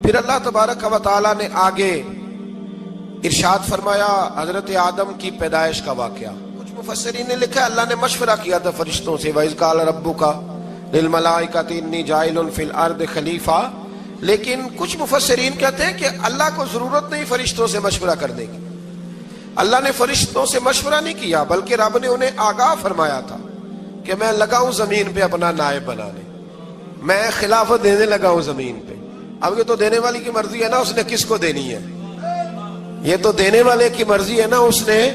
پھر اللہ تبارک و تعالی نے آگے ارشاد فرمایا حضرت آدم کی پیدائش کا واقعہ۔ کچھ مفسرین نے لکھا اللہ نے مشورہ کیا تھا فرشتوں سے، وَإِذْ قَالَ رَبُّكَ لِلْمَلَائِكَةِ إِنِّي جَاعِلٌ فِي الْأَرْضِ خَلِيفَةً، لیکن کچھ مفسرین کہتے ہیں کہ اللہ کو ضرورت نہیں فرشتوں سے مشورہ کرنے کی، اللہ نے فرشتوں سے مشورہ نہیں کیا، بلکہ رب نے انہیں آگاہ فرمایا تھا کہ میں لگا ہوں زمین پہ اپنا نائب بنانے، میں خلافت دینے لگا ہوں زمین پہ۔ اب یہ تو دینے والی کی مرضی ہے نا اس نے کس کو دینی ہے، یہ تو دینے والے کی مرضی ہے نا اس نے۔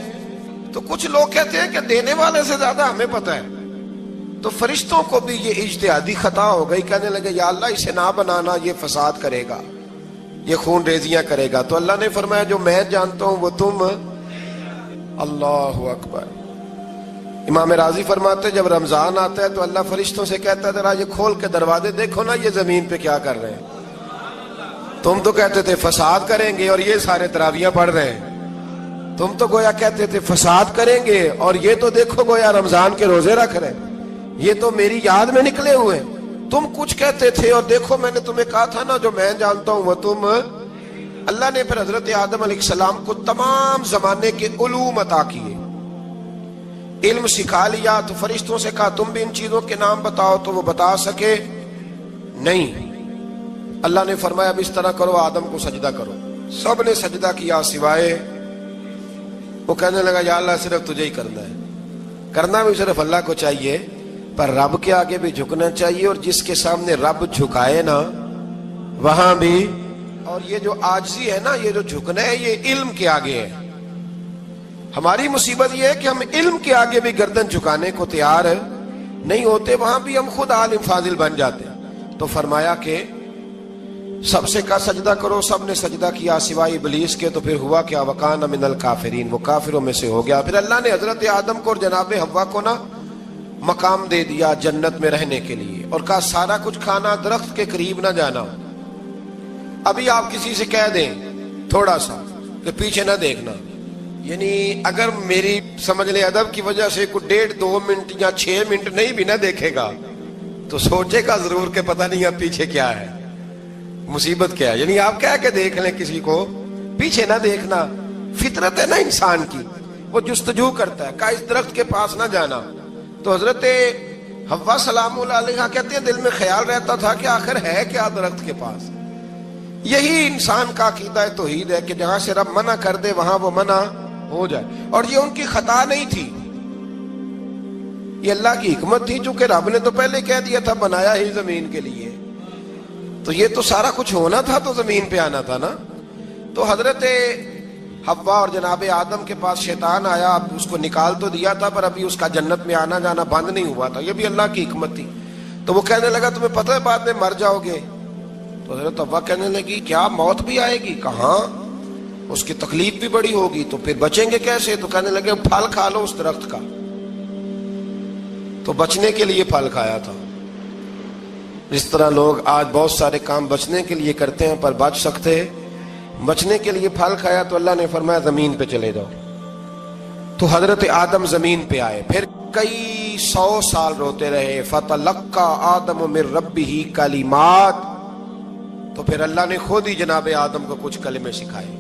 تو کچھ لوگ کہتے ہیں کہ دینے والے سے زیادہ ہمیں پتہ ہے، تو فرشتوں کو بھی یہ اجتہادی خطا ہو گئی، کہنے لگے یا اللہ اسے نہ بنانا، یہ فساد کرے گا، یہ خون ریزیاں کرے گا۔ تو اللہ نے فرمایا جو میں جانتا ہوں وہ تم، اللہ اکبر۔ امام راضی فرماتے جب رمضان آتا ہے تو اللہ فرشتوں سے کہتا ہے ذرا یہ کھول کے دروازے دیکھو نا یہ زمین پہ کیا کر رہے ہیں، تم تو کہتے تھے فساد کریں گے اور یہ سارے تراویحیں پڑھ رہے ہیں، تم تو گویا کہتے تھے فساد کریں گے اور یہ تو دیکھو گویا رمضان کے روزے رکھ رہے ہیں، یہ تو میری یاد میں نکلے ہوئے ہیں، تم کچھ کہتے تھے اور دیکھو میں نے تمہیں کہا تھا نا جو میں جانتا ہوں وہ تم۔ اللہ نے پھر حضرت آدم علیہ السلام کو تمام زمانے کے علوم عطا کیے، علم سکھا لیا۔ تو فرشتوں سے کہا تم بھی ان چیزوں کے نام بتاؤ، تو وہ بتا سکے نہیں۔ اللہ نے فرمایا اب اس طرح کرو آدم کو سجدہ کرو، سب نے سجدہ کیا سوائے، وہ کہنے لگا یا اللہ صرف تجھے ہی کرنا ہے، کرنا بھی صرف اللہ کو چاہیے، پر رب کے آگے بھی جھکنا چاہیے، اور جس کے سامنے رب جھکائے نا وہاں بھی۔ اور یہ جو عاجزی ہے نا، یہ جو جھکنا ہے یہ علم کے آگے ہے۔ ہماری مصیبت یہ ہے کہ ہم علم کے آگے بھی گردن جھکانے کو تیار نہیں ہوتے، وہاں بھی ہم خود عالم فاضل بن جاتے ہیں۔ تو فرمایا کہ سب سے کہا سجدہ کرو، سب نے سجدہ کیا سوائے ابلیس کے۔ تو پھر ہوا کیا وَكَانَ مِنَ الْكَافِرِينَ، وہ کافروں میں سے ہو گیا۔ پھر اللہ نے حضرت آدم کو اور جناب حوا کو نا مقام دے دیا جنت میں رہنے کے لیے، اور کہا سارا کچھ کھانا، درخت کے قریب نہ جانا۔ ابھی آپ کسی سے کہہ دیں تھوڑا سا کہ پیچھے نہ دیکھنا، یعنی اگر میری سمجھ لیں ادب کی وجہ سے کوئی 1.5-2 منٹ یا 6 منٹ نہیں بھی نہ دیکھے گا تو سوچے گا ضرور کہ پتہ نہیں اب پیچھے کیا ہے، مصیبت کیا ہے۔ یعنی آپ کہہ کے دیکھ لیں کسی کو، پیچھے نہ دیکھنا، فطرت ہے نا انسان کی، وہ جستجو کرتا ہے، کہا اس درخت کے پاس نہ جانا۔ تو حضرت حوا سلام اللہ علیہ کہتے ہیں دل میں خیال رہتا تھا کہ آخر ہے کیا درخت کے پاس۔ یہی انسان کا عقیدہ توحید ہے کہ جہاں سے رب منع کر دے وہاں وہ منع ہو جائے، اور یہ ان کی خطا نہیں تھی، یہ اللہ کی حکمت تھی، چونکہ رب نے تو پہلے کہہ دیا تھا بنایا ہی زمین کے لیے، تو یہ تو سارا کچھ ہونا تھا تو زمین پہ آنا تھا نا۔ تو حضرت حوا اور جناب آدم کے پاس شیطان آیا، اب اس کو نکال تو دیا تھا پر ابھی اس کا جنت میں آنا جانا بند نہیں ہوا تھا، یہ بھی اللہ کی حکمت تھی۔ تو وہ کہنے لگا تمہیں پتہ ہے بعد میں مر جاؤ گے؟ تو حضرت حوا کہنے لگی کیا موت بھی آئے گی؟ کہاں، اس کی تکلیف بھی بڑی ہوگی، تو پھر بچیں گے کیسے؟ تو کہنے لگے پھل کھا لو اس درخت کا۔ تو بچنے کے لیے پھل کھایا تھا۔ جس طرح لوگ آج بہت سارے کام بچنے کے لیے کرتے ہیں پر بچ سکتے، بچنے کے لیے پھل کھایا تو اللہ نے فرمایا زمین پہ چلے جاؤ۔ تو حضرت آدم زمین پہ آئے، پھر کئی 100 سال روتے رہے۔ فَتَلَقَّى آدَمُ مِن رَبِّهِ کَلِمَاتٍ، تو پھر اللہ نے خود ہی جناب آدم کو کچھ کلمے سکھائے۔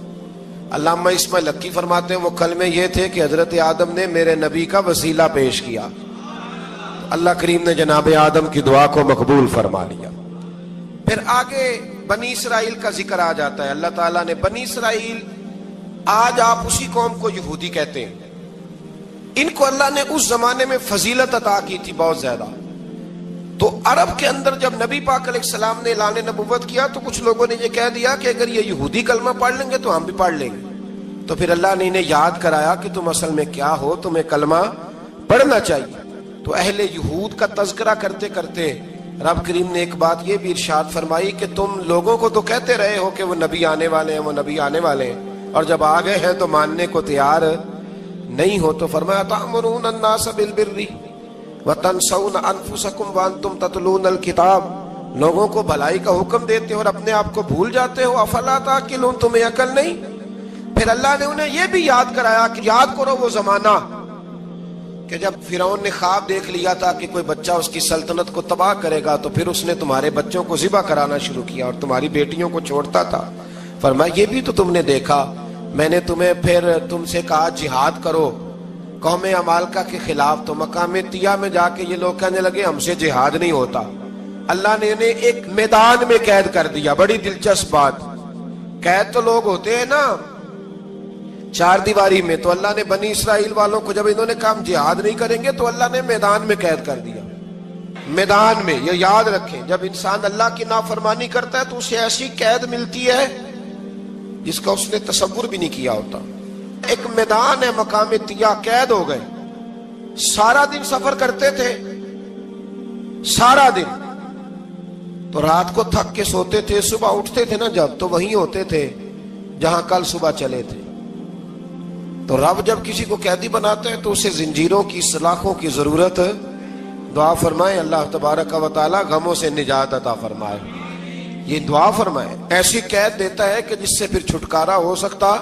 علامہ اسماعیل حقی فرماتے ہیں وہ کلمے یہ تھے کہ حضرت آدم نے میرے نبی کا وسیلہ پیش کیا، اللہ کریم نے جناب آدم کی دعا کو مقبول فرما لیا۔ پھر آگے بنی اسرائیل کا ذکر آ جاتا ہے۔ اللہ تعالیٰ نے بنی اسرائیل، آج آپ اسی قوم کو یہودی کہتے ہیں، ان کو اللہ نے اس زمانے میں فضیلت عطا کی تھی بہت زیادہ۔ تو عرب کے اندر جب نبی پاک علیہ السلام نے اعلان نبوت کیا تو کچھ لوگوں نے یہ کہہ دیا کہ اگر یہ یہودی کلمہ پڑھ لیں گے تو ہم بھی پڑھ لیں گے۔ تو پھر اللہ نے انہیں یاد کرایا کہ تم اصل میں کیا ہو، تمہیں کلمہ پڑھنا چاہیے۔ تو اہل یہود کا تذکرہ کرتے کرتے رب کریم نے ایک بات یہ بھی ارشاد فرمائی کہ تم لوگوں کو تو کہتے رہے ہو کہ وہ نبی آنے والے ہیں، وہ نبی آنے والے ہیں، اور جب آ گئے ہیں تو ماننے کو تیار نہیں ہو۔ تو فرمایا تأمرون الناس بالبر وَتَنْسَوْنَ أَنفُسَكُمْ وَأَنْتُمْ تَتْلُونَ الْكِتَابَ، لوگوں کو بھلائی کا حکم دیتے ہو اور اپنے آپ کو بھول جاتے ہو۔ أَفَلَا تَعْقِلُونَ، تمہیں عقل نہیں؟ پھر اللہ نے انہیں یہ بھی یاد کرایا کہ یاد کرو وہ زمانہ کہ جب فرعون نے خواب دیکھ لیا تھا کہ کوئی بچہ اس کی سلطنت کو تباہ کرے گا تو پھر اس نے تمہارے بچوں کو ذبح کرانا شروع کیا اور تمہاری بیٹیوں کو چھوڑتا تھا. فرمایا یہ بھی تو تم نے دیکھا, میں نے تمہیں پھر تم سے کہا جہاد کرو قوم عمالقہ کے خلاف, تو مقام طیہ میں جا کے یہ لوگ کہنے لگے ہم سے جہاد نہیں ہوتا. اللہ نے انہیں ایک میدان میں قید کر دیا. بڑی دلچسپ بات, قید تو لوگ ہوتے ہیں نا چار دیواری میں, تو اللہ نے بنی اسرائیل والوں کو جب انہوں نے کہا ہم جہاد نہیں کریں گے تو اللہ نے میدان میں قید کر دیا. میدان میں, یہ یاد رکھیں, جب انسان اللہ کی نافرمانی کرتا ہے تو اسے ایسی قید ملتی ہے جس کا اس نے تصور بھی نہیں کیا ہوتا. ایک میدان ہے مقام طیہ, قید ہو گئے, سارا دن سفر کرتے تھے, سارا دن, تو رات کو تھک کے سوتے تھے, صبح اٹھتے تھے نا جب, تو وہیں ہوتے تھے جہاں کل صبح چلے تھے. تو رب جب کسی کو قیدی بناتے ہیں تو اسے زنجیروں کی سلاخوں کی ضرورت, دعا فرمائے اللہ تبارک و تعالی غموں سے نجات عطا فرمائے. یہ دعا فرمائے, ایسی قید دیتا ہے کہ جس سے پھر چھٹکارا ہو سکتا.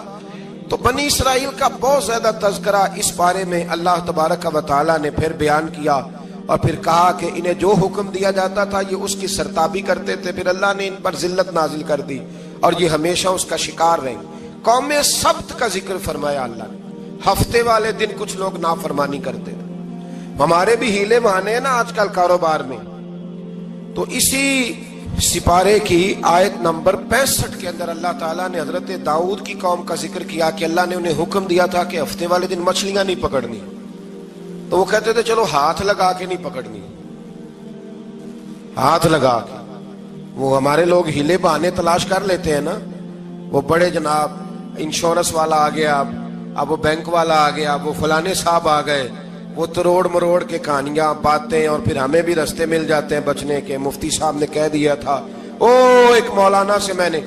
تو بنی اسرائیل کا بہت زیادہ تذکرہ اس بارے میں اللہ تبارک و تعالی نے پھر بیان کیا, اور پھر کہا کہ انہیں جو حکم دیا جاتا تھا یہ اس کی سرتابی کرتے تھے. پھر اللہ نے ان پر ذلت نازل کر دی اور یہ ہمیشہ اس کا شکار رہے. قوم سبت کا ذکر فرمایا اللہ نے, ہفتے والے دن کچھ لوگ نافرمانی کرتے تھے. ہمارے بھی ہیلے بہانے ہیں نا آج کل کاروبار میں. تو اسی سپارے کی آیت نمبر 65 کے اندر اللہ تعالیٰ نے حضرت داؤد کی قوم کا ذکر کیا کہ اللہ نے انہیں حکم دیا تھا کہ ہفتے والے دن مچھلیاں نہیں پکڑنی. تو وہ کہتے تھے چلو ہاتھ لگا کے نہیں پکڑنی, ہاتھ لگا کے. وہ ہمارے لوگ ہیلے بہانے تلاش کر لیتے ہیں نا, وہ بڑے جناب انشورنس والا آ گیا, اب وہ بینک والا آ گیا, وہ فلانے صاحب آ گئے, وہ تروڑ مروڑ کے کہانیاں باتیں, اور پھر ہمیں بھی رستے مل جاتے ہیں بچنے کے. مفتی صاحب نے کہہ دیا تھا, ایک مولانا سے میں نے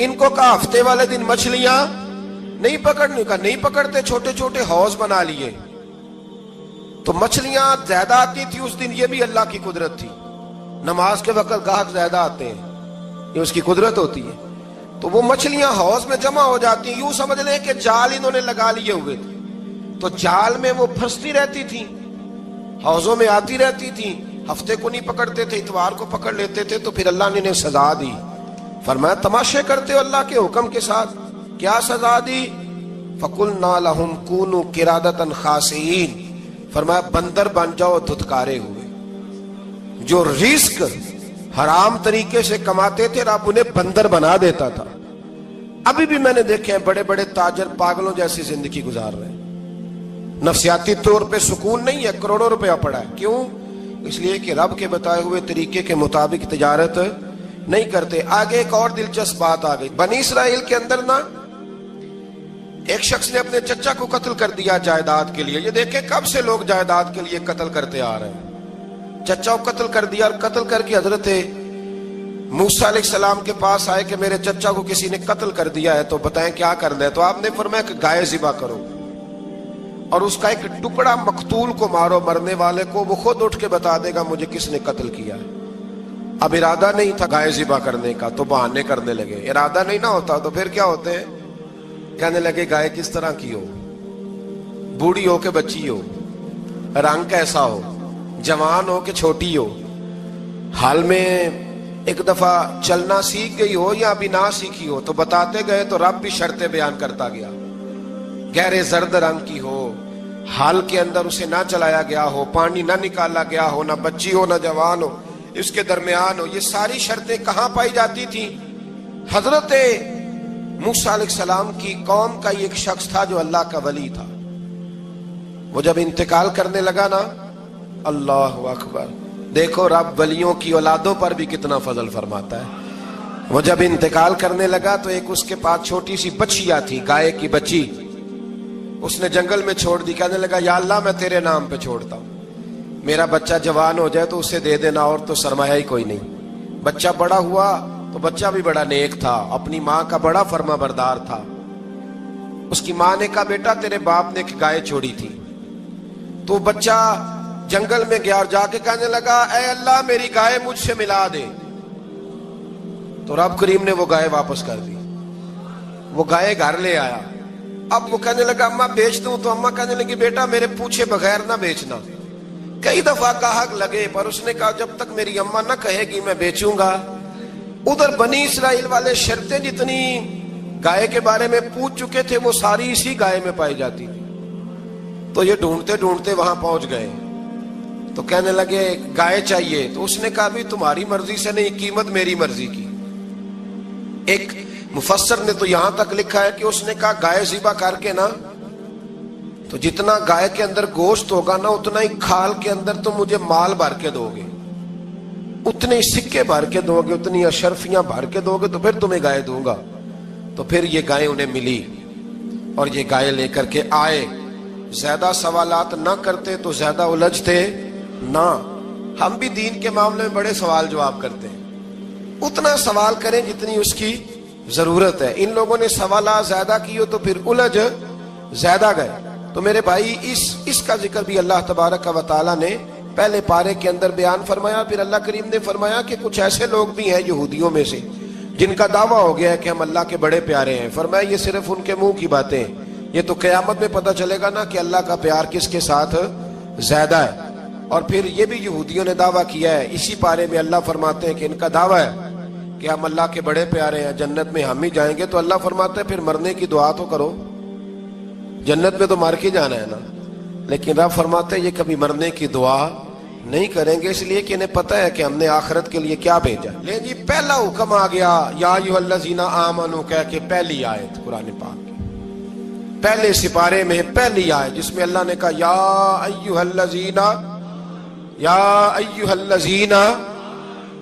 ان کو کہا ہفتے والے دن مچھلیاں نہیں پکڑنے کا, نہیں پکڑتے, چھوٹے چھوٹے حوض بنا لیے. تو مچھلیاں زیادہ آتی تھی اس دن, یہ بھی اللہ کی قدرت تھی. نماز کے وقت گاہک زیادہ آتے ہیں, یہ اس کی قدرت ہوتی ہے. تو وہ مچھلیاں حوض میں جمع ہو جاتی ہیں. یوں سمجھ لیں کہ جال انہوں نے لگا لیے ہوئے تھے, تو جال میں وہ پھنستی رہتی تھی, حوضوں میں آتی رہتی تھی. ہفتے کو نہیں پکڑتے تھے, اتوار کو پکڑ لیتے تھے. تو پھر اللہ نے انہیں سزا دی. فرمایا تماشے کرتے ہو اللہ کے حکم کے ساتھ. کیا سزا دی؟ فَقُلْنَا لَهُمْ كُونُوا قِرَادَةً خَاسِئِينَ. فرمایا بندر بن جاؤ دھتکارے ہوئے. جو رزق حرام طریقے سے کماتے تھے رب انہیں بندر بنا دیتا تھا. ابھی بھی میں نے دیکھے ہیں بڑے بڑے تاجر پاگلوں جیسی زندگی گزار رہے ہیں. نفسیاتی طور پہ سکون نہیں ہے, کروڑوں روپیہ پڑا ہے. کیوں؟ اس لیے کہ رب کے بتائے ہوئے طریقے کے مطابق تجارت نہیں کرتے. آگے ایک اور دلچسپ بات آ گئی. بنی اسرائیل کے اندر نا ایک شخص نے اپنے چچا کو قتل کر دیا جائیداد کے لیے. یہ دیکھیں کب سے لوگ جائیداد کے لیے قتل کرتے آ رہے ہیں. چچا کو قتل کر دیا, اور قتل کر کے حضرت موسیٰ علیہ السلام کے پاس آئے کہ میرے چچا کو کسی نے قتل کر دیا ہے, تو بتائیں کیا کرنا ہے. تو آپ نے فرمایا کہ گائے ذبح کرو, اور اس کا ایک ٹکڑا مقتول کو مارو, مرنے والے کو. وہ خود اٹھ کے بتا دے گا مجھے کس نے قتل کیا ہے. اب ارادہ نہیں تھا گائے ذبح کرنے کا, تو بہانے کرنے لگے. ارادہ نہیں نہ ہوتا تو پھر کیا ہوتے ہیں, کہنے لگے گائے کس طرح کی ہو, بوڑھی ہو کہ بچی ہو, رنگ کیسا ہو, جوان ہو کہ چھوٹی ہو, حال میں ایک دفعہ چلنا سیکھ گئی ہو یا ابھی نہ سیکھی ہو. تو بتاتے گئے تو رب بھی شرطیں بیان کرتا گیا. گہرے زرد رنگ کی ہو, حال کے اندر اسے نہ چلایا گیا ہو, پانی نہ نکالا گیا ہو, نہ بچی ہو نہ جوان ہو, اس کے درمیان ہو. یہ ساری شرطیں کہاں پائی جاتی تھی؟ حضرت موسیٰ علیہ السلام کی قوم کا ایک شخص تھا جو اللہ کا ولی تھا. وہ جب انتقال کرنے لگا نا, اللہ اکبر, دیکھو رب ولیوں کی اولادوں پر بھی کتنا فضل فرماتا ہے. وہ جب انتقال کرنے لگا تو ایک اس کے پاس چھوٹی سی بچیا تھی, گائے کی بچی. اس نے جنگل میں چھوڑ دی. کہنے لگا یا اللہ میں تیرے نام پہ چھوڑتا ہوں, میرا بچہ جوان ہو جائے تو اسے دے دینا, اور تو سرمایہ ہی کوئی نہیں. بچہ بڑا ہوا تو بچہ بھی بڑا نیک تھا, اپنی ماں کا بڑا فرما بردار تھا. اس کی ماں نے کہا بیٹا تیرے باپ نے ایک گائے چھوڑی تھی. تو بچہ جنگل میں گیا اور جا کے کہنے لگا اے اللہ میری گائے مجھ سے ملا دے. تو رب کریم نے وہ گائے واپس کر دی. وہ گائے گھر لے آیا, اب وہ کہنے لگا اما بیچ دوں، تو اما کہنے لگی بیٹا میرے پوچھے بغیر نہ بیچنا۔ کئی دفعہ گاہک لگے پر اس نے کہا جب تک میری اما نہ کہے گی میں بیچوں گا۔ ادھر بنی اسرائیل والے شرطیں جتنی گائے کے بارے میں پوچھ چکے تھے وہ ساری اسی گائے میں پائی جاتی تھی، تو یہ ڈھونڈتے ڈھونڈتے وہاں پہنچ گئے، تو کہنے لگے گائے چاہیے، تو اس نے کہا بھی تمہاری مرضی سے نہیں، قیمت میری مرضی کی۔ ایک مفسر نے تو یہاں تک لکھا ہے کہ اس نے کہا گائے ذبح کر کے نا، تو جتنا گائے کے اندر گوشت ہوگا نا اتنا ہی کھال کے اندر تم مجھے مال بھر کے دو گے، اتنے سکے بھر کے دو گے، اتنی اشرفیاں بھر کے دو گے تو پھر تمہیں گائے دوں گا۔ تو پھر یہ گائے انہیں ملی اور یہ گائے لے کر کے آئے۔ زیادہ سوالات نہ کرتے تو زیادہ الجھتے نہ۔ ہم بھی دین کے معاملے میں بڑے سوال جواب کرتے ہیں، اتنا سوال کریں جتنی اس کی ضرورت ہے۔ ان لوگوں نے سوالات زیادہ کیے تو پھر الجھ زیادہ گئے۔ تو میرے بھائی اس کا ذکر بھی اللہ تبارک و تعالیٰ نے پہلے پارے کے اندر بیان فرمایا۔ پھر اللہ کریم نے فرمایا کہ کچھ ایسے لوگ بھی ہیں یہودیوں میں سے جن کا دعویٰ ہو گیا ہے کہ ہم اللہ کے بڑے پیارے ہیں۔ فرمایا یہ صرف ان کے منہ کی باتیں ہیں، یہ تو قیامت میں پتہ چلے گا نا کہ اللہ کا پیار کس کے ساتھ زیادہ ہے۔ اور پھر یہ بھی یہودیوں نے دعویٰ کیا ہے، اسی پارے میں اللہ فرماتے ہیں کہ ان کا دعویٰ ہے کہ ہم اللہ کے بڑے پیارے ہیں، جنت میں ہم ہی جائیں گے۔ تو اللہ فرماتے ہیں پھر مرنے کی دعا تو کرو، جنت میں تو مر کے جانا ہے نا۔ لیکن رب فرماتے ہیں یہ کبھی مرنے کی دعا نہیں کریں گے، اس لیے کہ انہیں پتہ ہے کہ ہم نے آخرت کے لیے کیا بھیجا۔ لے جی پہلا حکم آ گیا یا ایھا الذین آمنوا کہہ کے، پہلی آیت قرآن پاک کی پہلے سپارے میں پہلی آیت جس میں اللہ نے کہا یا ایھا الذین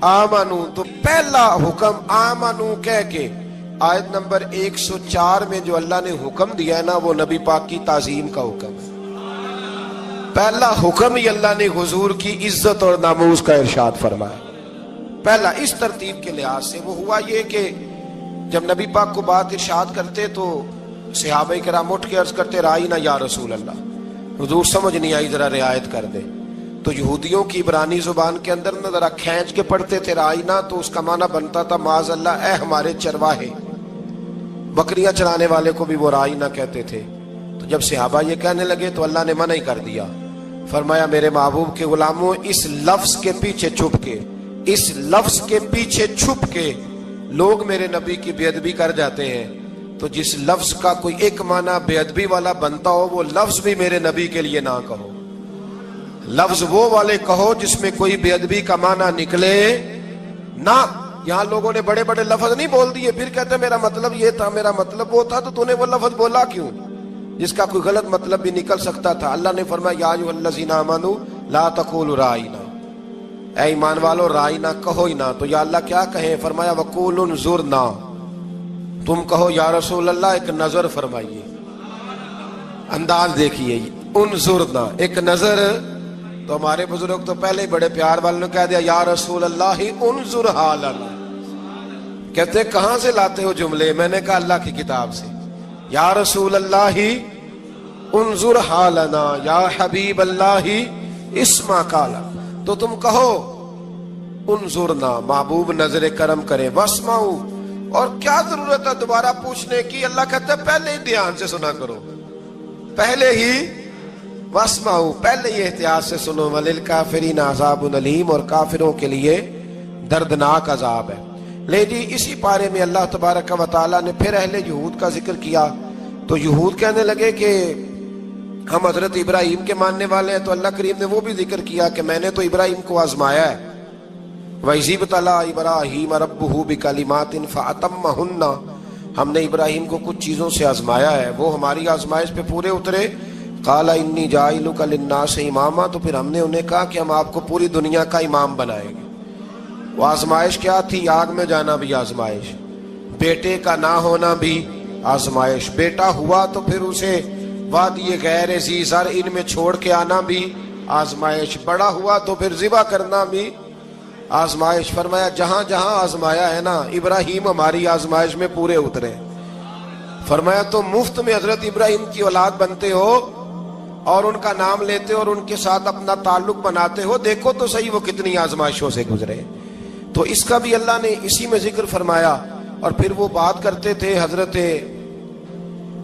آمنوا، تو پہلا حکم آمنوا کہہ کے آیت نمبر 104 میں جو اللہ نے حکم دیا ہے نا وہ نبی پاک کی تعظیم کا حکم ہے۔ پہلا حکم ہی اللہ نے حضور کی عزت اور ناموس کا ارشاد فرمایا۔ پہلا اس ترتیب کے لحاظ سے وہ ہوا یہ کہ جب نبی پاک کو بات ارشاد کرتے تو صحابہ کرام اٹھ کے عرض کرتے رائینا یا رسول اللہ، حضور سمجھ نہیں آئی ذرا رعایت کر دے۔ تو یہودیوں کی عبرانی زبان کے اندر نہ ذرا کھینچ کے پڑھتے تھے رائینا، تو اس کا معنی بنتا تھا معاذ اللہ اے ہمارے چرواہے، بکریاں چرانے والے کو بھی وہ رائینا کہتے تھے۔ تو جب صحابہ یہ کہنے لگے تو اللہ نے منع ہی کر دیا، فرمایا میرے محبوب کے غلاموں اس لفظ کے پیچھے چھپ کے، اس لفظ کے پیچھے چھپ کے لوگ میرے نبی کی بے ادبی کر جاتے ہیں، تو جس لفظ کا کوئی ایک معنی بے ادبی والا بنتا ہو وہ لفظ بھی میرے نبی کے لیے نہ کہو، لفظ وہ والے کہو جس میں کوئی بے ادبی کا معنی نکلے نہ۔ یہاں لوگوں نے بڑے بڑے لفظ نہیں بول دیے پھر کہتے میرا مطلب یہ تھا، میرا مطلب وہ تھا، تو تو نے وہ لفظ بولا کیوں جس کا کوئی غلط مطلب بھی نکل سکتا تھا۔ اللہ نے فرمایا یا ایھا الذین آمنوا لا تقولوا رائینا، اے ایمان والو رائینا کہو ہی نہ۔ تو یا اللہ کیا کہیں؟ فرمایا وقولوا انظرنا، تم کہو یا رسول اللہ ایک نظر فرمائیے، انداز دیکھیے، انظرنا ایک نظر۔ تو ہمارے بزرگ تو پہلے ہی بڑے پیار والوں نے کہہ دیا یا رسول اللہ انظر حالنا، کہتے کہاں سے لاتے ہو جملے؟ میں نے کہا اللہ کی کتاب سے۔ یا رسول اللہ انظر حالنا یا حبیب اللہ اسمع قالا، تو تم کہو انظرنا محبوب نظر کرم کرے، واسمعوا، اور کیا ضرورت ہے دوبارہ پوچھنے کی؟ اللہ کہتا ہے پہلے ہی دھیان سے سنا کرو، پہلے ہی واسمعوا، پہلے ہی احتیاط سے سنو، وللکافرین عذاب علیم، اور کافروں کے لیے دردناک عذاب ہے۔ لے جی اسی پارے میں اللہ تبارک و تعالیٰ نے پھر اہل یہود کا ذکر کیا۔ تو یہود کہنے لگے کہ ہم حضرت ابراہیم کے ماننے والے ہیں، تو اللہ کریم نے وہ بھی ذکر کیا کہ میں نے تو ابراہیم کو آزمایا ہے، وَإِذِ ابْتَلَىٰ إِبْرَاهِيمَ رَبُّهُ بِكَلِمَاتٍ فَأَتَمَّهُنَّ، ہم نے ابراہیم کو کچھ چیزوں سے آزمایا ہے، وہ ہماری آزمائش پہ پورے اترے۔ قَالَ إِنِّي جَاعِلُكَ لِلنَّاسِ إِمَامًا، تو پھر ہم نے انہیں کہا کہ ہم آپ کو پوری دنیا کا امام بنائیں گے۔ وہ آزمائش کیا تھی؟ آگ میں جانا بھی آزمائش، بیٹے کا نہ ہونا بھی آزمائش، بیٹا ہوا تو پھر اسے وادی غیر ذی زرع ان میں چھوڑ کے آنا بھی آزمائش، بڑا ہوا تو پھر ذبح کرنا بھی آزمائش۔ فرمایا جہاں جہاں آزمایا ہے نا ابراہیم ہماری آزمائش میں پورے اترے۔ فرمایا تم مفت میں حضرت ابراہیم کی اولاد بنتے ہو اور ان کا نام لیتے ہو اور ان کے ساتھ اپنا تعلق بناتے ہو، دیکھو تو صحیح وہ کتنی آزمائشوں سے گزرے۔ تو اس کا بھی اللہ نے اسی میں ذکر فرمایا۔ اور پھر وہ بات کرتے تھے حضرت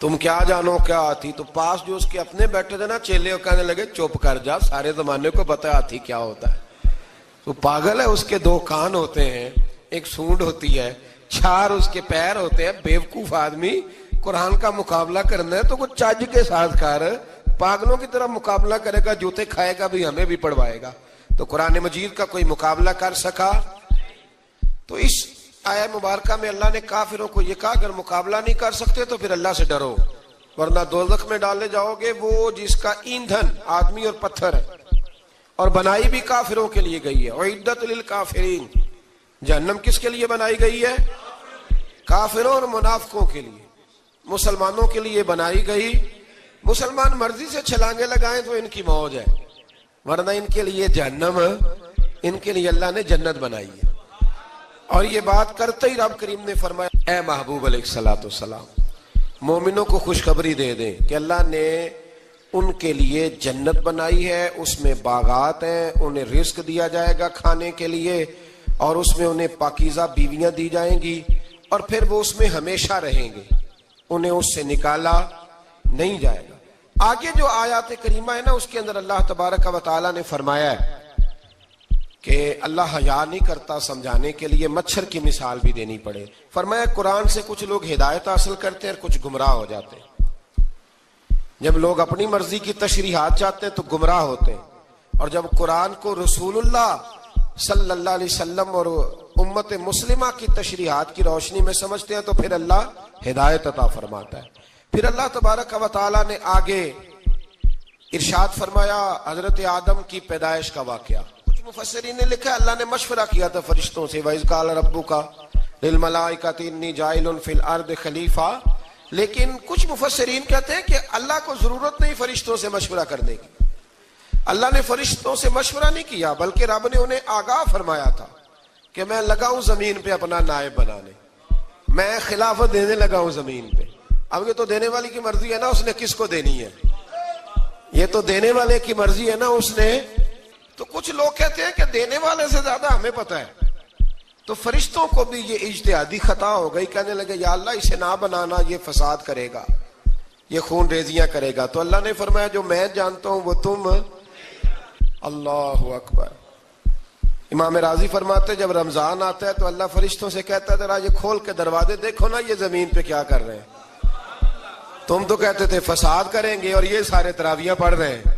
تم کیا جانو کیا ہاتھی؟ تو پاس جو اس کے اپنے بیٹھے تھے نا چیلے، وہ کہنے لگے چپ کر جا، سارے زمانے کو پتہ ہے ہاتھی کیا ہوتا ہے. وہ پاگل ہے، اس کے 2 کان ہوتے ہیں، ایک سونڈ ہوتی ہے، 4 اس کے پیر ہوتے ہیں. بیوقوف آدمی، قرآن کا مقابلہ کرنا ہے تو کچھ چج کے ساتھ کر. پاگلوں کی طرح مقابلہ کرے گا، جوتے کھائے گا بھی، ہمیں بھی پڑھوائے گا. تو قرآن مجید کا کوئی مقابلہ کر سکا؟ تو اس آیہ مبارکہ میں اللہ نے کافروں کو یہ کہا اگر مقابلہ نہیں کر سکتے تو پھر اللہ سے ڈرو، ورنہ دوزخ میں ڈالے جاؤ گے، وہ جس کا ایندھن آدمی اور پتھر ہے، اور بنائی بھی کافروں کے لیے گئی ہے. اعدت للکافرین، جہنم کس کے لیے بنائی گئی ہے؟ کافروں اور منافقوں کے لیے. مسلمانوں کے لیے بنائی گئی. مسلمان مرضی سے چھلانگے لگائیں تو ان کی موج ہے، ورنہ ان کے لیے جہنم، ان کے لیے اللہ نے جنت بنائی ہے. اور یہ بات کرتے ہی رب کریم نے فرمایا اے محبوب علیہ الصلوۃ والسلام، مومنوں کو خوشخبری دے دیں کہ اللہ نے ان کے لیے جنت بنائی ہے، اس میں باغات ہیں، انہیں رزق دیا جائے گا کھانے کے لیے، اور اس میں انہیں پاکیزہ بیویاں دی جائیں گی، اور پھر وہ اس میں ہمیشہ رہیں گے، انہیں اس سے نکالا نہیں جائے گا. آگے جو آیات کریمہ ہے نا، اس کے اندر اللہ تبارک و تعالیٰ نے فرمایا ہے کہ اللہ حیا نہیں کرتا سمجھانے کے لیے مچھر کی مثال بھی دینی پڑے. فرمایا قرآن سے کچھ لوگ ہدایت حاصل کرتے ہیں اور کچھ گمراہ ہو جاتے ہیں. جب لوگ اپنی مرضی کی تشریحات چاہتے ہیں تو گمراہ ہوتے ہیں، اور جب قرآن کو رسول اللہ صلی اللہ علیہ وسلم اور امت مسلمہ کی تشریحات کی روشنی میں سمجھتے ہیں تو پھر اللہ ہدایت عطا فرماتا ہے. پھر اللہ تبارک و تعالیٰ نے آگے ارشاد فرمایا حضرت آدم کی پیدائش کا واقعہ. کچھ مفسرین نے لکھا اللہ نے مشورہ کیا تھا فرشتوں سے، وَإِذْ قَالَ رَبُّكَ لِلْمَلَائِكَةِ إِنِّي جَاعِلٌ فِي الْأَرْضِ خَلِيفَةً. لیکن کچھ مفسرین کہتے ہیں کہ اللہ کو ضرورت نہیں فرشتوں سے مشورہ کرنے کی. اللہ نے فرشتوں سے مشورہ نہیں کیا، بلکہ رب نے انہیں آگاہ فرمایا تھا کہ میں لگا ہوں زمین پہ اپنا نائب بنانے، میں خلافت دینے لگا ہوں زمین پہ. اب یہ تو دینے والی کی مرضی ہے نا، اس نے کس کو دینی ہے، یہ تو دینے والے کی مرضی ہے نا اس نے. تو کچھ لوگ کہتے ہیں کہ دینے والے سے زیادہ ہمیں پتہ ہے. تو فرشتوں کو بھی یہ اجتہادی خطا ہو گئی، کہنے لگے یا اللہ اسے نہ بنانا، یہ فساد کرے گا، یہ خون ریزیاں کرے گا. تو اللہ نے فرمایا جو میں جانتا ہوں وہ تم. اللہ اکبر. امام راضی فرماتے جب رمضان آتا ہے تو اللہ فرشتوں سے کہتا ہے ذرا یہ کھول کے دروازے دیکھو نا یہ زمین پہ کیا کر رہے ہیں. تم تو کہتے تھے فساد کریں گے اور یہ سارے تراویحیں پڑھ رہے ہیں.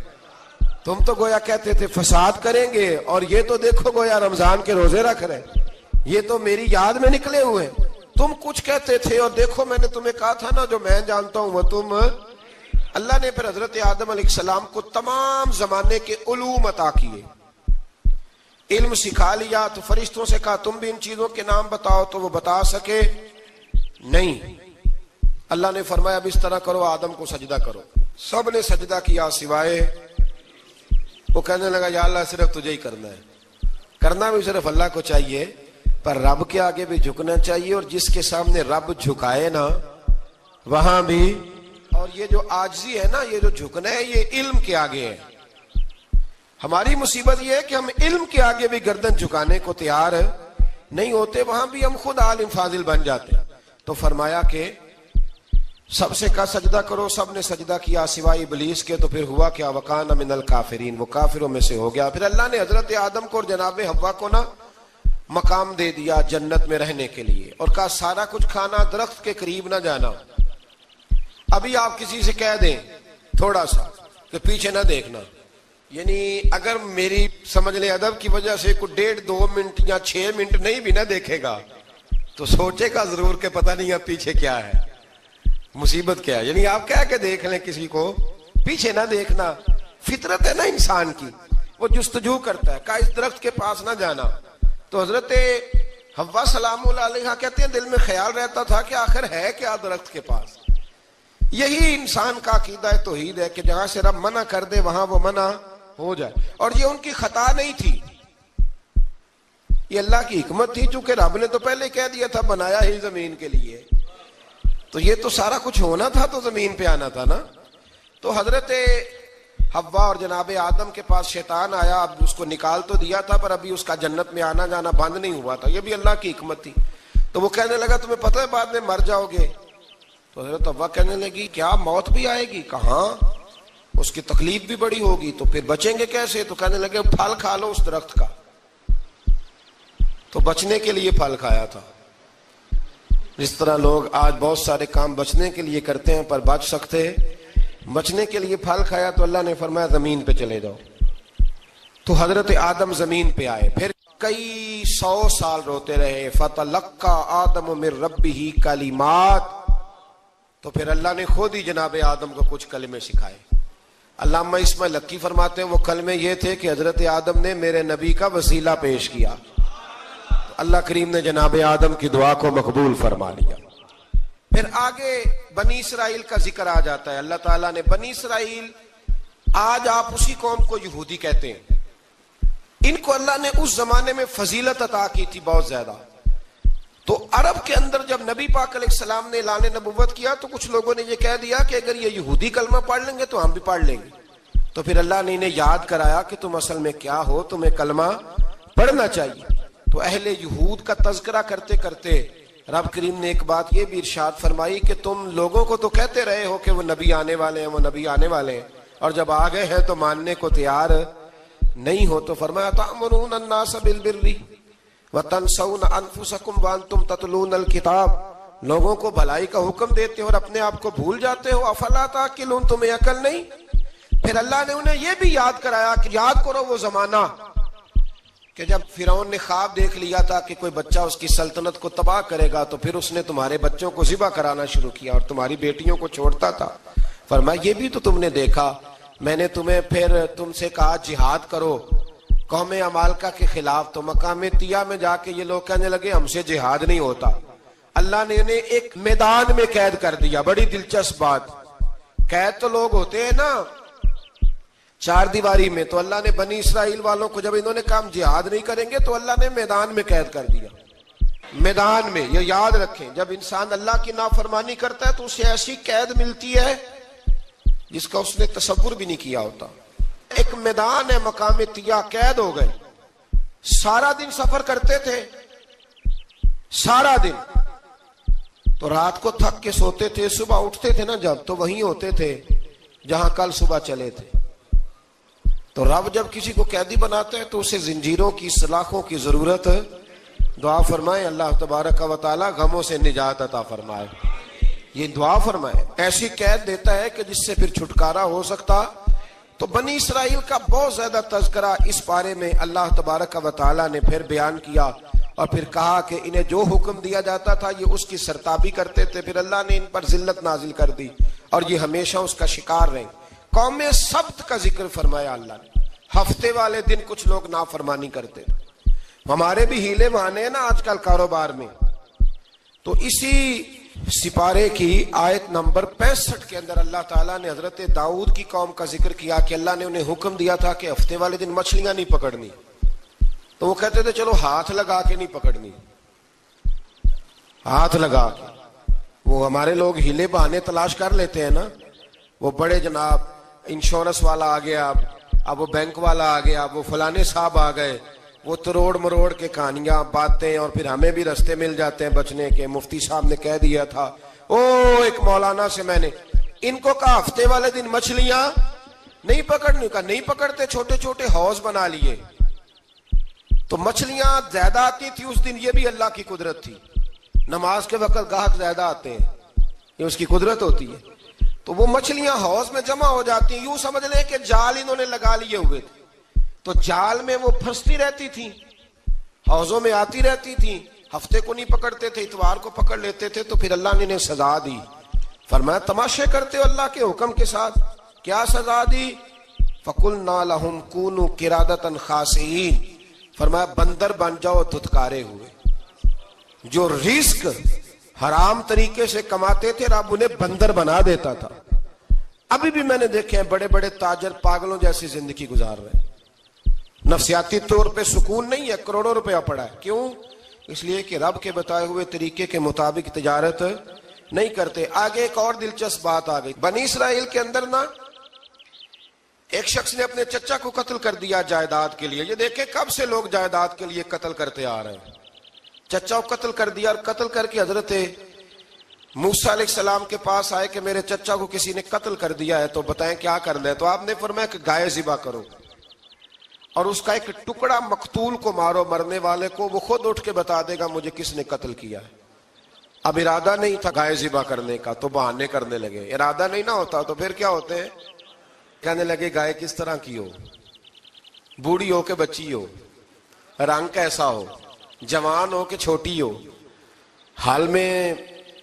تم تو گویا کہتے تھے فساد کریں گے اور یہ تو دیکھو گویا رمضان کے روزے رکھ رہے ہیں، یہ تو میری یاد میں نکلے ہوئے ہیں. تم کچھ کہتے تھے اور دیکھو میں نے تمہیں کہا تھا نا جو میں جانتا ہوں وہ تم. اللہ نے پھر حضرت آدم علیہ السلام کو تمام زمانے کے علوم عطا کیے، علم سکھا لیا. تو فرشتوں سے کہا تم بھی ان چیزوں کے نام بتاؤ، تو وہ بتا سکے نہیں. اللہ نے فرمایا اب اس طرح کرو آدم کو سجدہ کرو. سب نے سجدہ کیا سوائے وہ. کہنے لگا یا اللہ صرف تجھے ہی کرنا ہے. کرنا بھی صرف اللہ کو چاہیے، پر رب کے آگے بھی جھکنا چاہیے، اور جس کے سامنے رب جھکائے نا وہاں بھی. اور یہ جو عاجزی ہے نا، یہ جو جھکنا ہے، یہ علم کے آگے ہے. ہماری مصیبت یہ ہے کہ ہم علم کے آگے بھی گردن جھکانے کو تیار نہیں ہوتے، وہاں بھی ہم خود عالم فاضل بن جاتے. تو فرمایا کہ سب سے کہا سجدہ کرو، سب نے سجدہ کیا سوائے ابلیس کے. تو پھر ہوا کیا وکان من الکافرین، وہ کافروں میں سے ہو گیا. پھر اللہ نے حضرت آدم کو اور جناب حوا کو نا مقام دے دیا جنت میں رہنے کے لیے، اور کہا سارا کچھ کھانا، درخت کے قریب نہ جانا. ابھی آپ کسی سے کہہ دیں تھوڑا سا کہ پیچھے نہ دیکھنا، یعنی اگر میری سمجھ لیں ادب کی وجہ سے کوئی 1.5-2 منٹ یا 6 منٹ نہیں بھی نہ دیکھے گا تو سوچے گا ضرور کہ پتہ نہیں اب پیچھے کیا ہے، مصیبت کیا ہے. یعنی آپ کہہ کے دیکھ لیں کسی کو، پیچھے نہ دیکھنا. فطرت ہے نا انسان کی، وہ جستجو کرتا ہے، کہا اس درخت کے پاس نہ جانا. تو حضرت حوا سلام اللہ علیہ کہتے ہیں دل میں خیال رہتا تھا کہ آخر ہے کیا درخت کے پاس. یہی انسان کا عقیدہ توحید ہے کہ جہاں سے رب منع کر دے وہاں وہ منع ہو جائے. اور یہ ان کی خطا نہیں تھی، یہ اللہ کی حکمت تھی، چونکہ رب نے تو پہلے کہہ دیا تھا بنایا ہی زمین کے لیے، تو یہ تو سارا کچھ ہونا تھا تو زمین پہ آنا تھا نا. تو حضرت حوا اور جناب آدم کے پاس شیطان آیا، اب اس کو نکال تو دیا تھا پر ابھی اس کا جنت میں آنا جانا بند نہیں ہوا تھا، یہ بھی اللہ کی حکمت تھی. تو وہ کہنے لگا تمہیں پتہ ہے بعد میں مر جاؤ گے. تو حضرت حوا کہنے لگی کیا موت بھی آئے گی؟ کہاں، اس کی تکلیف بھی بڑی ہوگی، تو پھر بچیں گے کیسے؟ تو کہنے لگے پھل کھا لو اس درخت کا. تو بچنے کے لیے پھل کھایا تھا. جس طرح لوگ آج بہت سارے کام بچنے کے لیے کرتے ہیں پر بچ سکتے، بچنے کے لیے پھل کھایا تو اللہ نے فرمایا زمین پہ چلے جاؤ. تو حضرت آدم زمین پہ آئے، پھر کئی 100 سال روتے رہے. فَتَلَقَّى آدَمُ مِن رَبِّهِ کلمات، تو پھر اللہ نے خود ہی جناب آدم کو کچھ کلمے سکھائے. علامہ اسماعیل لکی فرماتے ہیں وہ کلمے یہ تھے کہ حضرت آدم نے میرے نبی کا وسیلہ پیش کیا، اللہ کریم نے جناب آدم کی دعا کو مقبول فرما لیا. پھر آگے بنی اسرائیل کا ذکر آ جاتا ہے. اللہ تعالیٰ نے بنی اسرائیل، آج آپ اسی قوم کو یہودی کہتے ہیں، ان کو اللہ نے اس زمانے میں فضیلت عطا کی تھی بہت زیادہ. تو عرب کے اندر جب نبی پاک علیہ السلام نے اعلان نبوت کیا تو کچھ لوگوں نے یہ کہہ دیا کہ اگر یہ یہودی کلمہ پڑھ لیں گے تو ہم بھی پڑھ لیں گے. تو پھر اللہ نے انہیں یاد کرایا کہ تم اصل میں کیا ہو، تمہیں کلمہ پڑھنا چاہیے. تو اہل یہود کا تذکرہ کرتے کرتے رب کریم نے ایک بات یہ بھی ارشاد فرمائی کہ تم لوگوں کو تو کہتے رہے ہو کہ وہ نبی آنے والے ہیں، وہ نبی آنے والے ہیں، اور جب آ گئے ہیں تو ماننے کو تیار نہیں ہو. تو فرمایا تأمرون الناس بالبر وتنسون انفسکم وانتم تتلون الکتاب، لوگوں کو بھلائی کا حکم دیتے ہو اور اپنے آپ کو بھول جاتے ہو. افلا تعقلون، تمہیں عقل نہیں؟ پھر اللہ نے انہیں یہ بھی یاد کرایا کہ یاد کرو وہ زمانہ کہ جب فرعون نے خواب دیکھ لیا تھا کہ کوئی بچہ اس کی سلطنت کو تباہ کرے گا، تو پھر اس نے تمہارے بچوں کو ذبح کرانا شروع کیا اور تمہاری بیٹیوں کو چھوڑتا تھا. فرمایا یہ بھی تو تم نے دیکھا، میں نے تمہیں پھر تم سے کہا جہاد کرو قوم عمالقہ کے خلاف، تو مقام طیہ میں جا کے یہ لوگ کہنے لگے ہم سے جہاد نہیں ہوتا. اللہ نے انہیں ایک میدان میں قید کر دیا. بڑی دلچسپ بات، قید تو لوگ ہوتے ہیں نا چار دیواری میں، تو اللہ نے بنی اسرائیل والوں کو جب انہوں نے کہا ہم جہاد نہیں کریں گے تو اللہ نے میدان میں قید کر دیا. میدان میں، یہ یاد رکھیں، جب انسان اللہ کی نافرمانی کرتا ہے تو اسے ایسی قید ملتی ہے جس کا اس نے تصور بھی نہیں کیا ہوتا. ایک میدان ہے مقام طیہ، قید ہو گئے، سارا دن سفر کرتے تھے، سارا دن، تو رات کو تھک کے سوتے تھے، صبح اٹھتے تھے نا جب، تو وہیں ہوتے تھے جہاں کل صبح چلے تھے. تو رب جب کسی کو قیدی بناتے ہیں تو اسے زنجیروں کی، سلاخوں کی ضرورت ہے. دعا فرمائے اللہ تبارک و تعالی غموں سے نجات عطا فرمائے. یہ دعا فرمائے، ایسی قید دیتا ہے کہ جس سے پھر چھٹکارا ہو سکتا. تو بنی اسرائیل کا بہت زیادہ تذکرہ اس پارے میں اللہ تبارک و تعالی نے پھر بیان کیا، اور پھر کہا کہ انہیں جو حکم دیا جاتا تھا یہ اس کی سرتابی کرتے تھے. پھر اللہ نے ان پر ذلت نازل کر دی اور یہ ہمیشہ اس کا شکار رہے. قوم سبت کا ذکر فرمایا اللہ نے. ہفتے والے دن کچھ لوگ نافرمانی کرتے، ہمارے بھی ہیلے بہانے ہیں نا آج کل کاروبار میں. تو اسی سپارے کی آیت نمبر 65 کے اندر اللہ تعالیٰ نے حضرت داؤد کی قوم کا ذکر کیا کہ اللہ نے انہیں حکم دیا تھا کہ ہفتے والے دن مچھلیاں نہیں پکڑنی. تو وہ کہتے تھے چلو ہاتھ لگا کے نہیں پکڑنی، ہاتھ لگا کے. وہ ہمارے لوگ ہیلے بہانے تلاش کر لیتے ہیں نا، وہ بڑے جناب انشورنس والا آ گیا، اب وہ بینک والا آ گیا، وہ فلانے صاحب آ گئے، وہ تروڑ مروڑ کے کہانیاں باتیں، اور پھر ہمیں بھی رستے مل جاتے ہیں بچنے کے. مفتی صاحب نے کہہ دیا تھا، ایک مولانا سے میں نے ان کو کہا ہفتے والے دن مچھلیاں نہیں پکڑنی، کہا نہیں پکڑتے، چھوٹے چھوٹے حوض بنا لیے. تو مچھلیاں زیادہ آتی تھی اس دن، یہ بھی اللہ کی قدرت تھی. نماز کے وقت گاہک زیادہ آتے ہیں، یہ اس کی قدرت ہوتی ہے. تو وہ مچھلیاں حوض میں جمع ہو جاتی ہیں. یوں سمجھ لیں کہ جال انہوں نے لگا لیے ہوئے تھے، تو جال میں وہ پھنستی رہتی تھی، حوضوں میں آتی رہتی تھی. ہفتے کو نہیں پکڑتے تھے، اتوار کو پکڑ لیتے تھے. تو پھر اللہ نے انہیں سزا دی. فرمایا تماشے کرتے ہو اللہ کے حکم کے ساتھ. کیا سزا دی؟ فَقُلْنَا لَهُمْ كُونُوا قِرَادَةً خَاسِئِينَ، فرمایا بندر بن جاؤ دھتکارے ہوئے. جو رزق حرام طریقے سے کماتے تھے رب انہیں بندر بنا دیتا تھا. ابھی بھی میں نے دیکھے ہیں بڑے بڑے تاجر پاگلوں جیسی زندگی گزار رہے ہیں. نفسیاتی طور پہ سکون نہیں ہے، کروڑوں روپیہ پڑا ہے. کیوں؟ اس لیے کہ رب کے بتائے ہوئے طریقے کے مطابق تجارت نہیں کرتے. آگے ایک اور دلچسپ بات آ گئی. بنی اسرائیل کے اندر نا ایک شخص نے اپنے چچا کو قتل کر دیا جائیداد کے لیے. یہ دیکھیں کب سے لوگ جائیداد کے لیے قتل کرتے آ رہے ہیں. چچا کو قتل کر دیا، اور قتل کر کے حضرت موسیٰ علیہ السلام کے پاس آئے کہ میرے چچا کو کسی نے قتل کر دیا ہے تو بتائیں کیا کرنا ہے. تو آپ نے فرمایا کہ گائے ذبح کرو اور اس کا ایک ٹکڑا مقتول کو مارو, مرنے والے کو, وہ خود اٹھ کے بتا دے گا مجھے کس نے قتل کیا ہے. اب ارادہ نہیں تھا گائے ذبح کرنے کا تو بہانے کرنے لگے. ارادہ نہیں نہ ہوتا تو پھر کیا ہوتے ہیں, کہنے لگے گائے کس طرح کی ہو, بوڑھی ہو کہ بچی ہو, رنگ کیسا ہو, جوان ہو کہ چھوٹی ہو, حال میں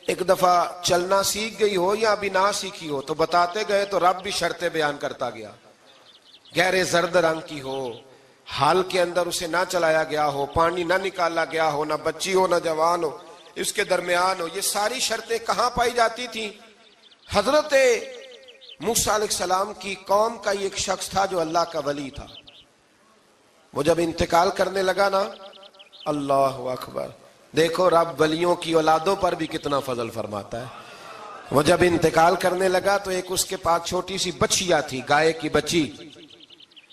ایک دفعہ چلنا سیکھ گئی ہو یا ابھی نہ سیکھی ہو. تو بتاتے گئے تو رب بھی شرطیں بیان کرتا گیا. گہرے زرد رنگ کی ہو, حال کے اندر اسے نہ چلایا گیا ہو, پانی نہ نکالا گیا ہو, نہ بچی ہو نہ جوان ہو, اس کے درمیان ہو. یہ ساری شرطیں کہاں پائی جاتی تھیں؟ حضرت موسیٰ علیہ السلام کی قوم کا ایک شخص تھا جو اللہ کا ولی تھا. وہ جب انتقال کرنے لگا نا, اللہ اکبر, دیکھو رب ولیوں کی اولادوں پر بھی کتنا فضل فرماتا ہے. وہ جب انتقال کرنے لگا تو ایک اس کے پاس چھوٹی سی بچیا تھی, گائے کی بچی,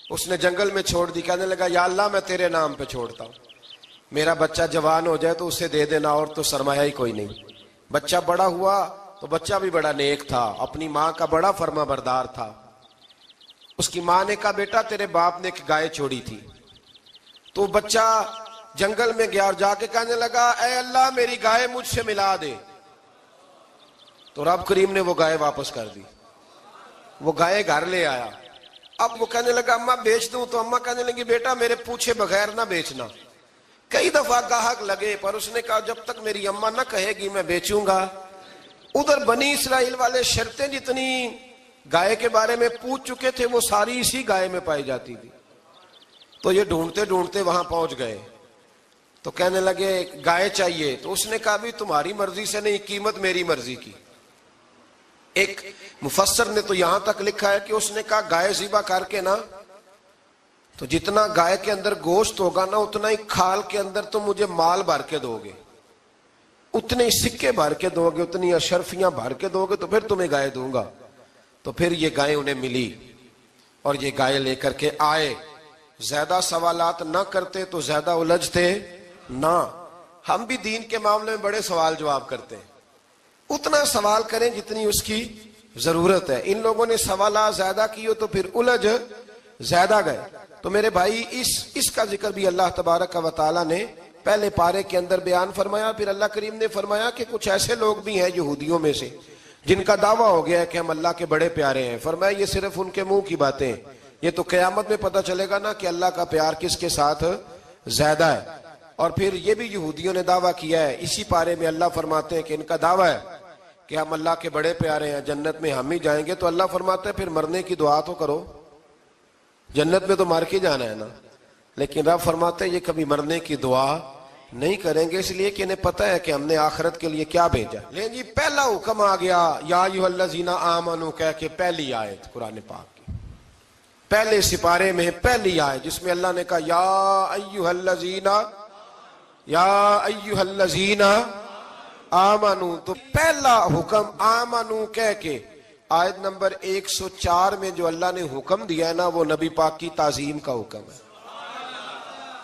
اس نے جنگل میں چھوڑ دی. کہنے لگا یا اللہ میں تیرے نام پہ چھوڑتا ہوں, میرا بچہ جوان ہو جائے تو اسے دے دینا, اور تو سرمایہ ہی کوئی نہیں. بچہ بڑا ہوا تو بچہ بھی بڑا نیک تھا, اپنی ماں کا بڑا فرما بردار تھا. اس کی ماں نے کہا بیٹا تیرے باپ نے ایک گائے چھوڑی تھی. تو بچہ جنگل میں گیا اور جا کے کہنے لگا اے اللہ میری گائے مجھ سے ملا دے. تو رب کریم نے وہ گائے واپس کر دی. وہ گائے گھر لے آیا. اب وہ کہنے لگا اماں بیچ دوں, تو اماں کہنے لگی بیٹا میرے پوچھے بغیر نہ بیچنا. کئی دفعہ گاہک لگے پر اس نے کہا جب تک میری اماں نہ کہے گی میں بیچوں گا. ادھر بنی اسرائیل والے شرطیں جتنی گائے کے بارے میں پوچھ چکے تھے وہ ساری اسی گائے میں پائی جاتی تھی. تو یہ ڈھونڈتے ڈھونڈتے وہاں پہنچ گئے تو کہنے لگے گائے چاہیے. تو اس نے کہا بھی تمہاری مرضی سے نہیں, قیمت میری مرضی کی. ایک مفسر نے تو یہاں تک لکھا ہے کہ اس نے کہا گائے ذبح کر کے نا تو جتنا گائے کے اندر گوشت ہوگا نا اتنا ہی کھال کے اندر تم مجھے مال بھر کے دو گے, اتنے ہی سکے بھر کے دو گے, اتنی اشرفیاں بھر کے دو گے, تو پھر تمہیں گائے دوں گا. تو پھر یہ گائے انہیں ملی اور یہ گائے لے کر کے آئے. زیادہ سوالات نہ کرتے تو زیادہ الجھتے نہ. ہم بھی دین کے معاملے میں بڑے سوال جواب کرتے ہیں, اتنا سوال کریں جتنی اس کی ضرورت ہے. ان لوگوں نے سوالات زیادہ کیے تو پھر الجھ زیادہ گئے. تو میرے بھائی اس کا ذکر بھی اللہ تبارک و تعالیٰ نے پہلے پارے کے اندر بیان فرمایا. پھر اللہ کریم نے فرمایا کہ کچھ ایسے لوگ بھی ہیں یہودیوں میں سے جن کا دعویٰ ہو گیا ہے کہ ہم اللہ کے بڑے پیارے ہیں. فرمایا یہ صرف ان کے منہ کی باتیں ہیں, یہ تو قیامت میں پتہ چلے گا نا کہ اللہ کا پیار کس کے ساتھ زیادہ ہے. اور پھر یہ بھی یہودیوں نے دعویٰ کیا ہے. اسی پارے میں اللہ فرماتے ہیں کہ ان کا دعویٰ ہے کہ ہم اللہ کے بڑے پیارے ہیں, جنت میں ہم ہی جائیں گے. تو اللہ فرماتے ہیں پھر مرنے کی دعا تو کرو, جنت میں تو مر کے جانا ہے نا. لیکن رب فرماتے ہیں یہ کبھی مرنے کی دعا نہیں کریں گے, اس لیے کہ انہیں پتہ ہے کہ ہم نے آخرت کے لیے کیا بھیجا. لیکن جی پہلا حکم آ گیا یا ایھا الذین آمنوا کہہ کے, پہلی آیت قرآن پاک کی پہلے سپارے میں پہلی آیت جس میں اللہ نے کہا یا ایھا الذین آمنو. تو پہلا حکم آمنو کہہ کے. آیت نمبر 104 میں جو اللہ نے حکم دیا ہے نا وہ نبی پاک کی تعظیم کا حکم ہے.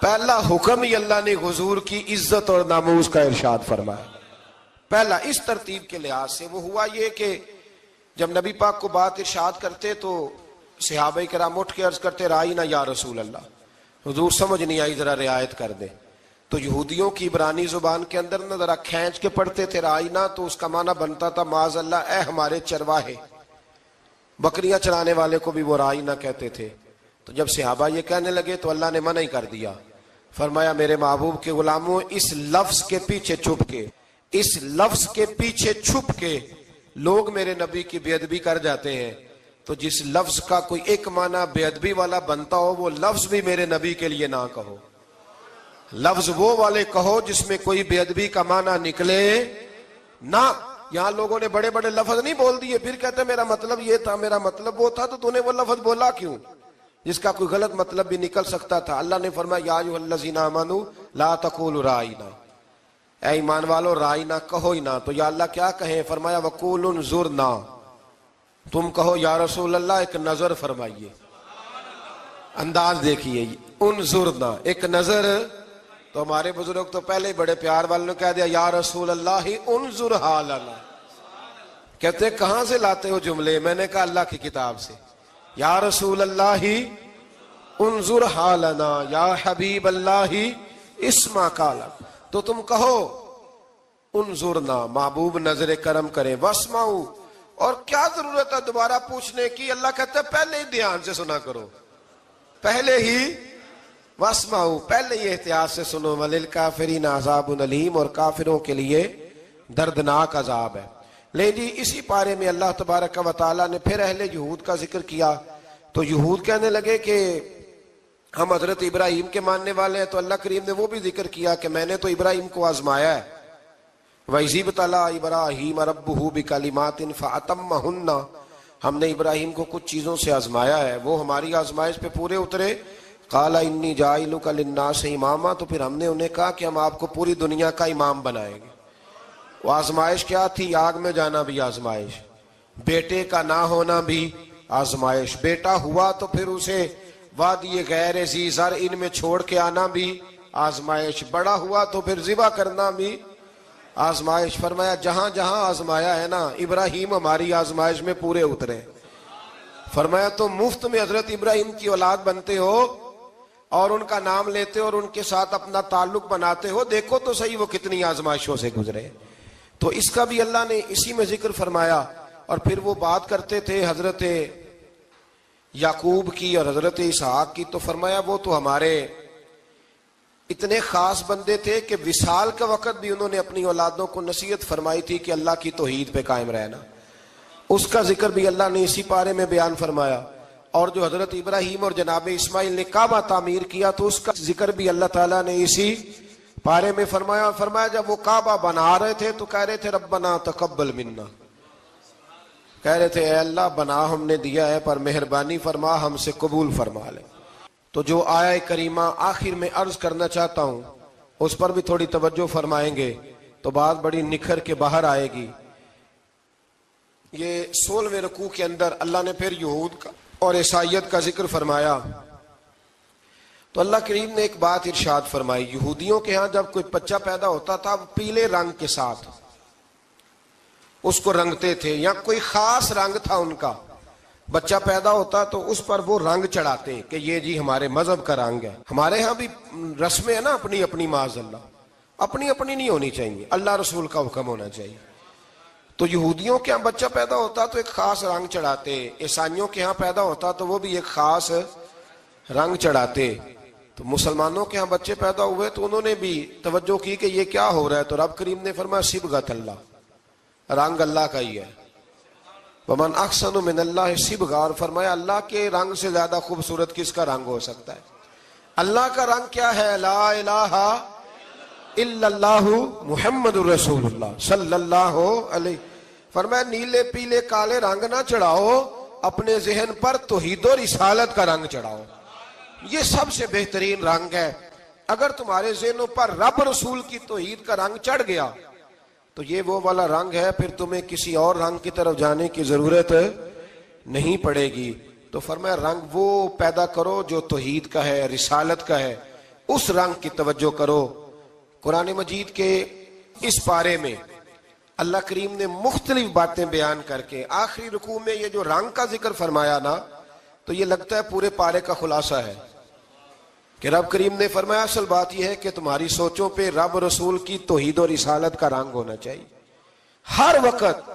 پہلا حکم ہی اللہ نے حضور کی عزت اور ناموس کا ارشاد فرمایا. پہلا اس ترتیب کے لحاظ سے وہ ہوا یہ کہ جب نبی پاک کو بات ارشاد کرتے تو صحابہ کرام اٹھ کے عرض کرتے رائینا یا رسول اللہ, حضور سمجھ نہیں آئی ذرا رعایت کر دیں. تو یہودیوں کی عبرانی زبان کے اندر نہ ذرا کھینچ کے پڑھتے تھے رائینا, تو اس کا معنی بنتا تھا معاذ اللہ اے ہمارے چرواہے. بکریاں چرانے والے کو بھی وہ رائینا کہتے تھے. تو جب صحابہ یہ کہنے لگے تو اللہ نے منع ہی کر دیا. فرمایا میرے محبوب کے غلاموں اس لفظ کے پیچھے چھپ کے, اس لفظ کے پیچھے چھپ کے لوگ میرے نبی کی بے ادبی کر جاتے ہیں. تو جس لفظ کا کوئی ایک معنی بے ادبی والا بنتا ہو وہ لفظ بھی میرے نبی کے لیے نہ کہو. لفظ وہ والے کہو جس میں کوئی بے ادبی کا معنی نکلے نہ. یہاں لوگوں نے بڑے بڑے لفظ نہیں بول دیے پھر کہتے میرا مطلب یہ تھا میرا مطلب وہ تھا, تو نے وہ لفظ بولا کیوں جس کا کوئی غلط مطلب بھی نکل سکتا تھا. اللہ نے فرمایا یا ایھا الذین آمنوا لا تقولوا رائینا, اے ایمان والو رائینا کہو ہی نہ. تو یا اللہ کیا کہیں؟ فرمایا وقولوا انظرنا, تم کہو یا رسول اللہ ایک نظر فرمائیے. انداز دیکھیے, انظرنا ایک نظر. تو ہمارے بزرگ تو پہلے ہی بڑے پیار والوں نے کہہ دیا یا رسول اللہ انظر حالنا, کہتے ہیں کہاں سے لاتے ہو جملے؟ میں نے کہا اللہ کی کتاب سے. یا رسول اللہ انظر حالنا، یا حبیب اللہ اسما قالا. تو تم کہو انظرنا، محبوب نظر کرم کریں، واسمعوا، اور کیا ضرورت ہے دوبارہ پوچھنے کی؟ اللہ کہتا ہے پہلے ہی دھیان سے سنا کرو، پہلے ہی واسمعوا، پہلے ہی احتیاط سے سنو. وللکافرین عذاب علیم، اور کافروں کے لیے دردناک عذاب ہے. لے جی اسی پارے میں اللہ تبارک و تعالیٰ نے پھر اہل یہود کا ذکر کیا. تو یہود کہنے لگے کہ ہم حضرت ابراہیم کے ماننے والے ہیں. تو اللہ کریم نے وہ بھی ذکر کیا کہ میں نے تو ابراہیم کو آزمایا ہے. وَإِذِ ابْتَلَىٰ إِبْرَاهِيمَ رَبُّهُ بِكَلِمَاتٍ فَأَتَمَّهُنَّ، ہم نے ابراہیم کو کچھ چیزوں سے آزمایا ہے، وہ ہماری آزمائش پہ پورے اترے. قَالَ إِنِّي جَاعِلُكَ لِلنَّاسِ إِمَامًا، تو پھر ہم نے انہیں کہا کہ ہم آپ کو پوری دنیا کا امام بنائیں گے. وہ آزمائش کیا تھی؟ آگ میں جانا بھی آزمائش، بیٹے کا نہ ہونا بھی آزمائش، بیٹا ہوا تو پھر اسے وادی غیر ذی زرع ان میں چھوڑ کے آنا بھی آزمائش، بڑا ہوا تو پھر ذبح کرنا بھی آزمائش. فرمایا جہاں جہاں آزمایا ہے نا، ابراہیم ہماری آزمائش میں پورے اترے. فرمایا تم مفت میں حضرت ابراہیم کی اولاد بنتے ہو اور ان کا نام لیتے ہو اور ان کے ساتھ اپنا تعلق بناتے ہو، دیکھو تو صحیح وہ کتنی آزمائشوں سے گزرے. تو اس کا بھی اللہ نے اسی میں ذکر فرمایا. اور پھر وہ بات کرتے تھے حضرت یعقوب کی اور حضرت اسحاق کی. تو فرمایا وہ تو ہمارے اتنے خاص بندے تھے کہ وصال کا وقت بھی انہوں نے اپنی اولادوں کو نصیحت فرمائی تھی کہ اللہ کی توحید پہ قائم رہنا. اس کا ذکر بھی اللہ نے اسی پارے میں بیان فرمایا. اور جو حضرت ابراہیم اور جناب اسماعیل نے کعبہ تعمیر کیا تو اس کا ذکر بھی اللہ تعالیٰ نے اسی پارے میں فرمایا. فرمایا جب وہ کعبہ بنا رہے تھے تو کہہ رہے تھے ربنا تقبل منا، کہہ رہے تھے اے اللہ بنا ہم نے دیا ہے پر مہربانی فرما ہم سے قبول فرما لے. تو جو آیہ کریمہ آخر میں عرض کرنا چاہتا ہوں اس پر بھی تھوڑی توجہ فرمائیں گے تو بات بڑی نکھر کے باہر آئے گی. یہ 16ویں رکوع کے اندر اللہ نے پھر یہود کا اور عیسائیت کا ذکر فرمایا. تو اللہ کریم نے ایک بات ارشاد فرمائی، یہودیوں کے ہاں جب کوئی بچہ پیدا ہوتا تھا وہ پیلے رنگ کے ساتھ اس کو رنگتے تھے، یا کوئی خاص رنگ تھا ان کا. بچہ پیدا ہوتا تو اس پر وہ رنگ چڑھاتے کہ یہ جی ہمارے مذہب کا رنگ ہے. ہمارے ہاں بھی رسمیں ہیں نا اپنی اپنی، معاذ اللہ اپنی اپنی نہیں ہونی چاہیے، اللہ رسول کا حکم ہونا چاہیے. تو یہودیوں کے ہاں بچہ پیدا ہوتا تو ایک خاص رنگ چڑھاتے، عیسائیوں کے ہاں پیدا ہوتا تو وہ بھی ایک خاص رنگ چڑھاتے. تو مسلمانوں کے ہاں بچے پیدا ہوئے تو انہوں نے بھی توجہ کی کہ یہ کیا ہو رہا ہے. تو رب کریم نے فرمایا صبغۃ اللہ، رنگ اللہ کا ہی ہے. ومن احسن من اللہ صبغہ، اور فرمایا اللہ کے رنگ سے زیادہ خوبصورت کس کا رنگ ہو سکتا ہے؟ اللہ کا رنگ کیا ہے؟ لا الہ الا اللہ محمد الرسول اللہ صلی اللہ علیہ. فرمایا نیلے پیلے کالے رنگ نہ چڑھاؤ، اپنے ذہن پر توحید و رسالت کا رنگ چڑھاؤ. یہ سب سے بہترین رنگ ہے. اگر تمہارے ذہنوں پر رب رسول کی توحید کا رنگ چڑھ گیا تو یہ وہ والا رنگ ہے، پھر تمہیں کسی اور رنگ کی طرف جانے کی ضرورت نہیں پڑے گی. تو فرمایا رنگ وہ پیدا کرو جو توحید کا ہے، رسالت کا ہے، اس رنگ کی توجہ کرو. قرآن مجید کے اس پارے میں اللہ کریم نے مختلف باتیں بیان کر کے آخری رکوع میں یہ جو رنگ کا ذکر فرمایا نا، تو یہ لگتا ہے پورے پارے کا خلاصہ ہے کہ رب کریم نے فرمایا اصل بات یہ ہے کہ تمہاری سوچوں پہ رب رسول کی توحید و رسالت کا رنگ ہونا چاہیے. ہر وقت